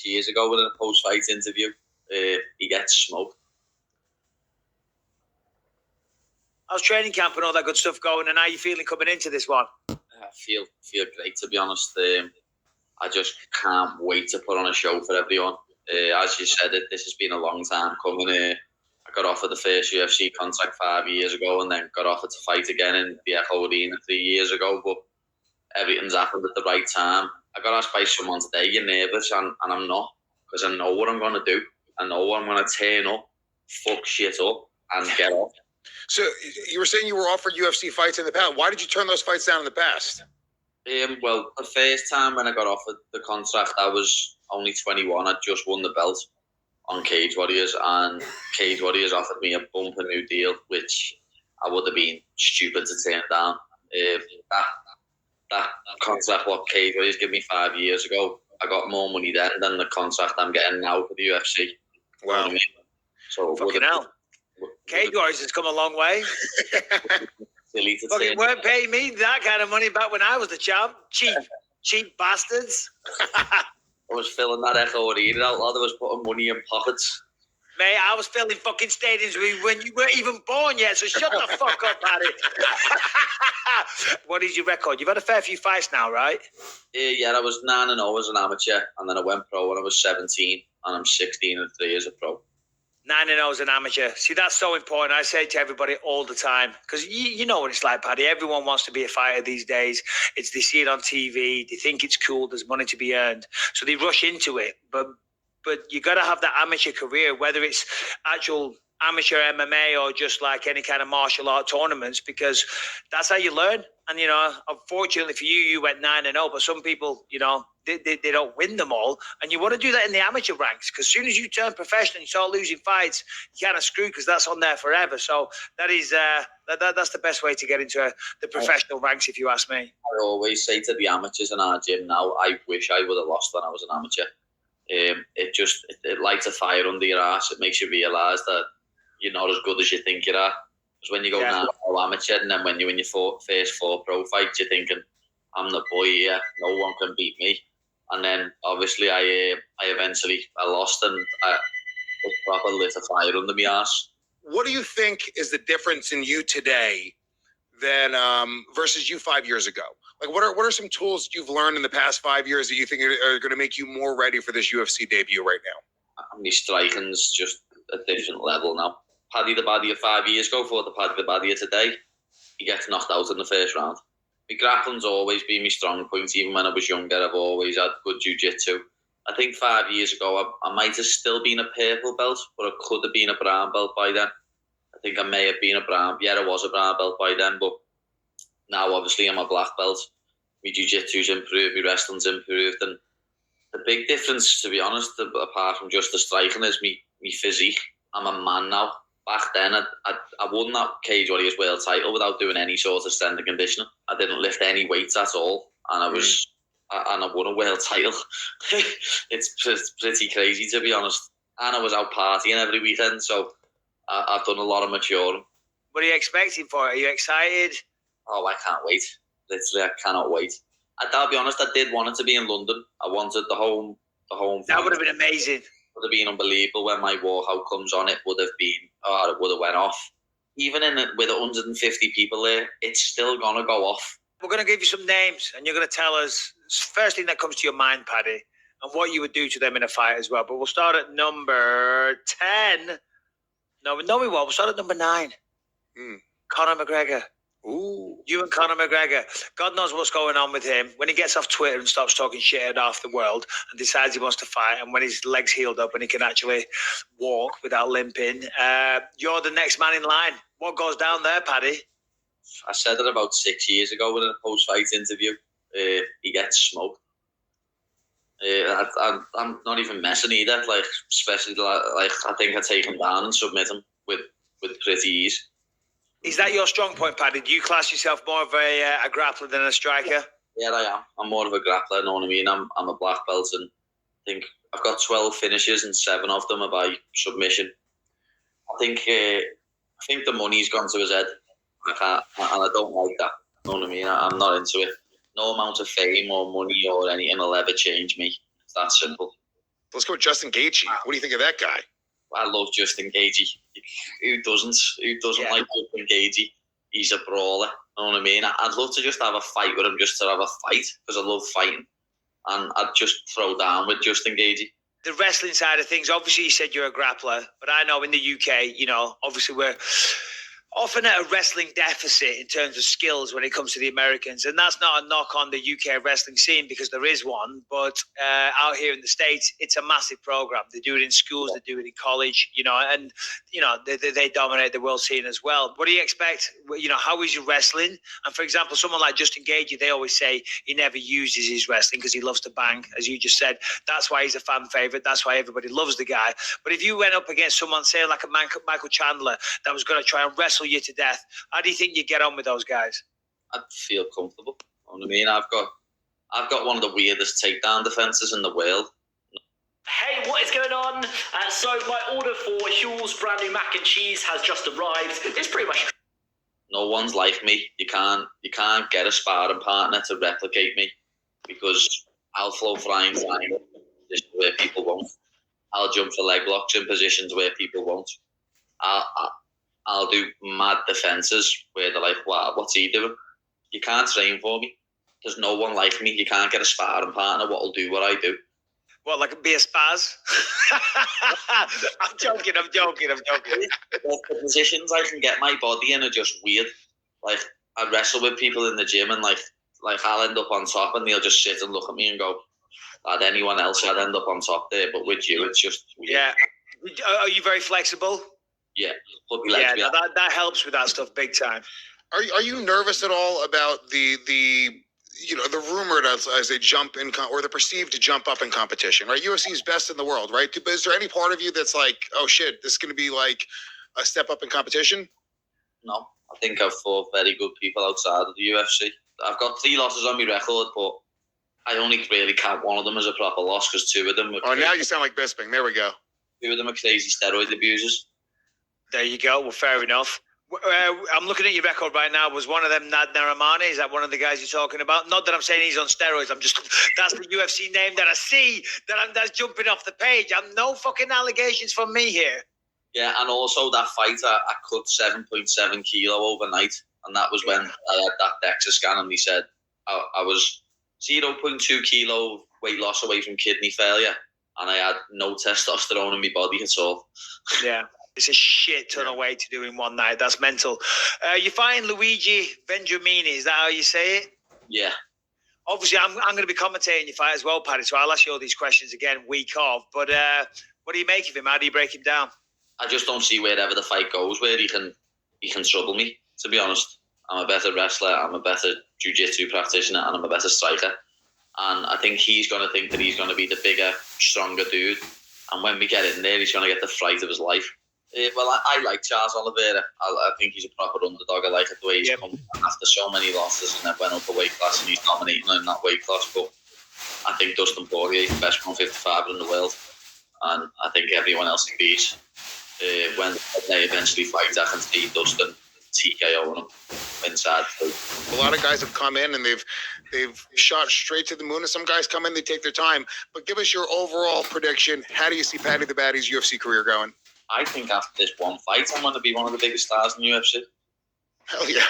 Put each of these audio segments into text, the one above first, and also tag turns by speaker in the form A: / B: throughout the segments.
A: years ago in a post-fight interview. He gets smoked.
B: How's training camp and all that good stuff going, and how are you feeling coming into this one?
A: I feel great, to be honest. I just can't wait to put on a show for everyone. As you said, this has been a long time coming. I got offered the first UFC contract 5 years ago, and then got offered to fight again in the Echo Arena 3 years ago. But everything's happened at the right time. I got asked by someone today, "You're nervous?" and I'm not, because I know what I'm going to do. I know I'm going to turn up, fuck shit up, and get off.
C: So you were saying you were offered UFC fights in the past. Why did you turn those fights down in the past?
A: Well, the first time when I got offered the contract, I was only 21. I'd just won the belt on Cage Warriors, and Cage Warriors offered me a bumper new deal, which I would have been stupid to turn down. That contract what Cage Warriors gave me 5 years ago, I got more money then than the contract I'm getting now for the UFC.
C: Wow.
A: You know what I mean? So
B: fucking hell. Cage Warriors has come a long way. Fucking weren't paying me that kind of money back when I was the champ. Cheap bastards.
A: I was filling that Echo Arena out, lad. I was putting money in pockets.
B: Mate, I was filling fucking stadiums when you weren't even born yet, so shut the fuck up, Paddy. What is your record? You've had a fair few fights now, right?
A: Yeah, I was 9-0 as an amateur, and then I went pro when I was 17, and I'm 16-3 as a pro.
B: 9-0 as an amateur. See, that's so important. I say to everybody all the time, because you know what it's like, Paddy. Everyone wants to be a fighter these days. They see it on TV. They think it's cool. There's money to be earned. So they rush into it. But you got to have that amateur career, whether it's actual amateur MMA or just like any kind of martial art tournaments, because that's how you learn. And, you know, unfortunately for you, you went 9-0, but some people, you know, they don't win them all. And you want to do that in the amateur ranks, because as soon as you turn professional and you start losing fights, you kind of screw, because that's on there forever. So that is that's the best way to get into the professional ranks, if you ask me.
A: I always say to the amateurs in our gym now, I wish I would have lost when I was an amateur. It lights a fire under your ass. It makes you realise that you're not as good as you think you are. Because when you go now amateur, and then when you're in your first 4 pro fights, you're thinking, I'm the boy here, no one can beat me. And then obviously I eventually lost, and it proper lit a fire under my ass.
C: What do you think is the difference in you today than versus you 5 years ago? Like, what are some tools that you've learned in the past 5 years that you think are going to make you more ready for this UFC debut right now?
A: My striking's just a different level now. Paddy the Baddy of 5 years ago fought the Paddy the Baddy of today. He gets knocked out in the first round. My grappling's always been my strong point. Even when I was younger, I've always had good jiu-jitsu. I think 5 years ago, I might have still been a purple belt, but I could have been a brown belt by then. I think I may have been a brown. Yeah, I was a brown belt by then, but now obviously I'm a black belt. My jiu-jitsu's improved, my wrestling's improved, and the big difference, to be honest, apart from just the striking, is me physique. I'm a man now. Back then, I won that Cage Warriors world title without doing any sort of strength and conditioning. I didn't lift any weights at all, and I won a world title. It's pretty crazy, to be honest. And I was out partying every weekend, so I've done a lot of maturing.
B: What are you expecting for it? Are you excited?
A: Oh, I can't wait. Literally, I cannot wait. I'll be honest, I did want it to be in London. I wanted the home.
B: That would have been amazing.
A: Would have been unbelievable. When my walkout comes on, it would have went off. Even with 150 people there, it's still gonna go off.
B: We're gonna give you some names, and you're gonna tell us first thing that comes to your mind, Paddy, and what you would do to them in a fight as well. But we'll start at number 10. No, we won't. We'll start at number 9. Conor McGregor.
C: Ooh.
B: You and Conor McGregor. God knows what's going on with him. When he gets off Twitter and stops talking shit at half the world and decides he wants to fight, and when his leg's healed up and he can actually walk without limping, you're the next man in line. What goes down there, Paddy?
A: I said it about 6 years ago in a post-fight interview. He gets smoked. I'm not even messing either. Like, especially like I think I take him down and submit him with pretty ease.
B: Is that your strong point, Paddy? Do you class yourself more of a grappler than a striker?
A: Yeah, I am. I'm more of a grappler, know what I mean? I'm a black belt, and I think I've got 12 finishes and 7 of them are by submission. I think the money's gone to his head. And I don't like that. Know what I mean? I'm not into it. No amount of fame or money or anything will ever change me. It's that simple.
C: Let's go with Justin Gaethje. What do you think of that guy?
A: I love Justin Gaethje. Who doesn't? Who doesn't like Justin Gaethje? He's a brawler. You know what I mean? I'd love to just have a fight with him, just to have a fight, because I love fighting. And I'd just throw down with Justin Gaethje.
B: The wrestling side of things, obviously you said you're a grappler, but I know in the UK, obviously we're often at a wrestling deficit in terms of skills when it comes to the Americans. And that's not a knock on the UK wrestling scene, because there is one. But out here in the States, it's a massive program. They do it in schools, they do it in college, and they dominate the world scene as well. What do you expect? How is your wrestling? And for example, someone like Justin Gaethje, they always say he never uses his wrestling because he loves to bang, as you just said. That's why he's a fan favorite. That's why everybody loves the guy. But if you went up against someone, say like a Michael Chandler, that was going to try and wrestle you to death, how do you think you get on with those guys?
A: I'd feel comfortable. You know what I mean? I've got one of the weirdest takedown defenses in the world.
D: Hey, what is going on? So my order for Huel's brand new mac and cheese has just arrived. It's pretty much...
A: No one's like me. You can't get a sparring partner to replicate me, because I'll flow flying time where people won't. I'll jump for leg locks in positions where people won't. I'll do mad defenses where they're like, wow, what's he doing? You can't train for me. There's no one like me. You can't get a sparring partner what'll do what I do.
B: What, like be a spaz? I'm joking.
A: The positions I can get my body in are just weird. Like, I wrestle with people in the gym and like I'll end up on top and they'll just sit and look at me and go, at anyone else I'd end up on top there, but with you it's just weird.
B: Yeah. Are you very flexible?
A: Yeah.
B: Yeah, that helps with that stuff big time.
C: Are you nervous at all about the rumored as a jump in or the perceived jump up in competition, right? UFC is best in the world, right? But is there any part of you that's like, oh shit, this is going to be like a step up in competition?
A: No, I think I've fought very good people outside of the UFC. I've got 3 losses on my record, but I only really count one of them as a proper loss because 2 of them were
C: now you sound like Bisping. There we go.
A: 2 of them are crazy steroid abusers.
B: There you go. Well, fair enough. I'm looking at your record right now. Was one of them Nad Naramani? Is that one of the guys you're talking about? Not that I'm saying he's on steroids. That's the UFC name that I see that's jumping off the page. I'm no fucking allegations from me here.
A: Yeah, and also that fight, I cut 7.7 kilo overnight, and that was when I had that DEXA scan, and he said I was 0.2 kilo weight loss away from kidney failure, and I had no testosterone in my body at all.
B: Yeah. It's a shit ton of weight to do in one night. That's mental. You're fighting Luigi Vendramini. Is that how you say it?
A: Yeah.
B: Obviously, I'm going to be commentating your fight as well, Paddy, so I'll ask you all these questions again week off. But what do you make of him? How do you break him down?
A: I just don't see wherever the fight goes where he can trouble me, to be honest. I'm a better wrestler, I'm a better jiu-jitsu practitioner, and I'm a better striker. And I think he's going to think that he's going to be the bigger, stronger dude. And when we get in there, he's going to get the fright of his life. I like Charles Oliveira. I think he's a proper underdog. I like it the way he's come after so many losses and then went up a weight class and he's dominating in that weight class. But I think Dustin Poirier is the best 155 in the world, and I think everyone else he beats. When they eventually fight, I can see Dustin TKOing him inside.
C: A lot of guys have come in and they've shot straight to the moon, and some guys come in, they take their time. But give us your overall prediction. How do you see Paddy the Baddy's UFC career going?
A: I think after this one fight, I'm going to be one of the biggest stars in the UFC.
C: Hell yeah.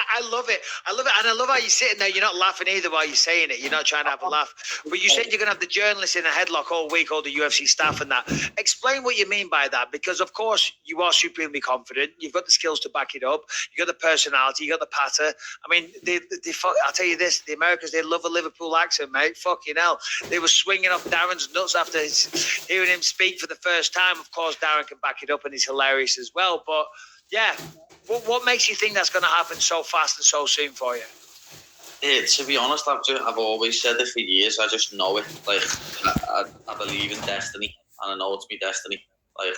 B: I love it. And I love how you're sitting there. You're not laughing either while you're saying it. You're not trying to have a laugh. But you said you're going to have the journalists in a headlock all week, all the UFC staff and that. Explain what you mean by that, because, of course, you are supremely confident. You've got the skills to back it up. You got the personality. You got the patter. I mean, I'll tell you this, the Americans, they love a Liverpool accent, mate. Fucking hell. They were swinging off Darren's nuts after hearing him speak for the first time. Of course, Darren can back it up, and he's hilarious as well. But, yeah, what makes you think that's going to happen so fast and so soon for you?
A: To be honest, I've always said it for years. I just know it. Like, I believe in destiny, and I know it's my destiny. Like,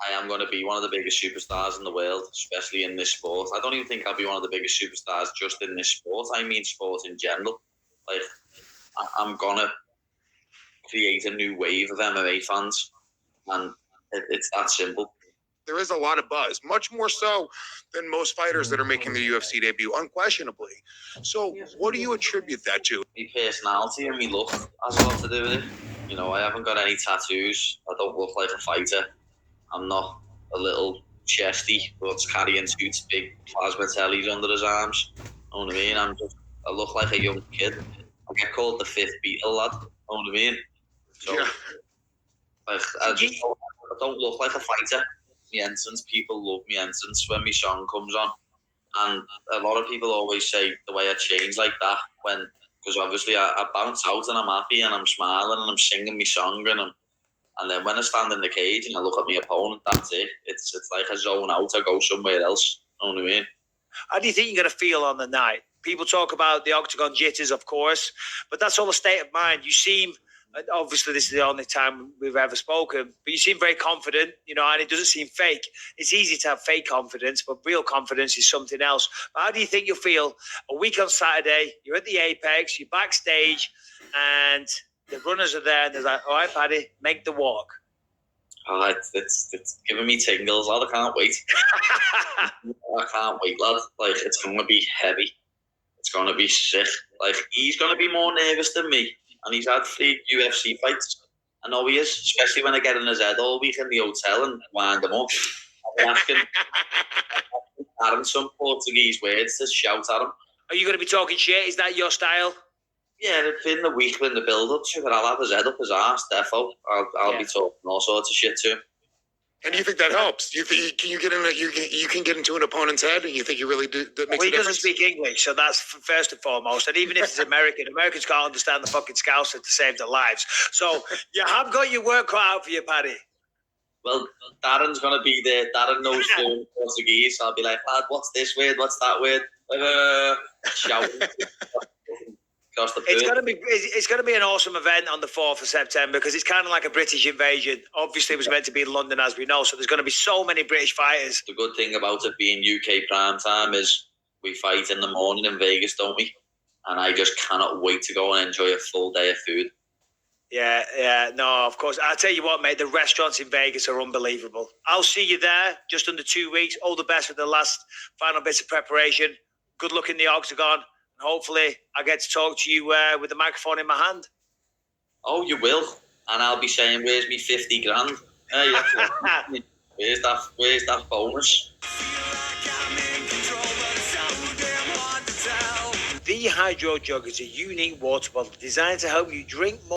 A: I am going to be one of the biggest superstars in the world, especially in this sport. I don't even think I'll be one of the biggest superstars just in this sport. I mean sport in general. Like, I'm going to create a new wave of MMA fans, and it's that simple.
C: there is a lot of buzz, much more so than most fighters that are making their UFC debut, unquestionably. So what do you attribute that to?
A: My personality and my look has a lot to do with it. You know, I haven't got any tattoos. I don't look like a fighter. I'm not a little chesty that's carrying two big plasma tellies under his arms. You know what I mean? I look like a young kid. I get called the fifth Beatle lad. You know what I mean? So,
C: Yeah.
A: like, I don't look like a fighter. My entrance, people love my entrance when my song comes on. And a lot of people always say the way I change like that because obviously I bounce out and I'm happy and I'm smiling and I'm singing my song and then when I stand in the cage and I look at my opponent, that's it. It's like I zone out, I go somewhere else. You know what I mean?
B: How do you think you're going to feel on the night? People talk about the octagon jitters, of course, but that's all a state of mind. You seem, obviously this is the only time we've ever spoken, but you seem very confident, you know, and it doesn't seem fake. It's easy to have fake confidence, but real confidence is something else. But how do you think you'll feel a week on Saturday? You're at the Apex, you're backstage, and the runners are there, and they're like, all right, Paddy, make the walk.
A: Oh, it's giving me tingles, lad. I can't wait. I can't wait, lad. Like, it's going to be heavy. It's going to be sick. Like, he's going to be more nervous than me. And he's had 3 UFC fights. I know he is, especially when I get in his head all week in the hotel and wind him up. I'm asking Aaron some Portuguese words to shout at him.
B: Are you going to be talking shit? Is that your style?
A: Yeah, in the week, in the build-up to it, I'll have his head up his arse, defo. I'll be talking all sorts of shit to him.
C: And do you think that helps? You think you can get into an opponent's head, and you think you really do? That makes
B: well,
C: a
B: he doesn't
C: difference?
B: speak English, so that's first and foremost. And even if it's American, Americans can't understand the fucking Scouser to save their lives. So you have got your work cut out for you, Paddy.
A: Well, Darren's going to be there. Darren knows fluent Portuguese, so I'll be like, lad, what's this word? What's that word? Shouting.
B: It's going to be an awesome event on the 4th of September because it's kind of like a British invasion. Obviously, it was meant to be in London, as we know, so there's going to be so many British fighters.
A: The good thing about it being UK prime time is we fight in the morning in Vegas, don't we? And I just cannot wait to go and enjoy a full day of food.
B: Yeah, no, of course. I'll tell you what, mate, the restaurants in Vegas are unbelievable. I'll see you there just under 2 weeks. All the best for the last final bits of preparation. Good luck in the octagon. And hopefully I get to talk to you with the microphone in my hand.
A: Oh, you will. And I'll be saying, where's me 50 grand? Where's that bonus?
B: The Hydro Jug is a unique water bottle designed to help you drink more.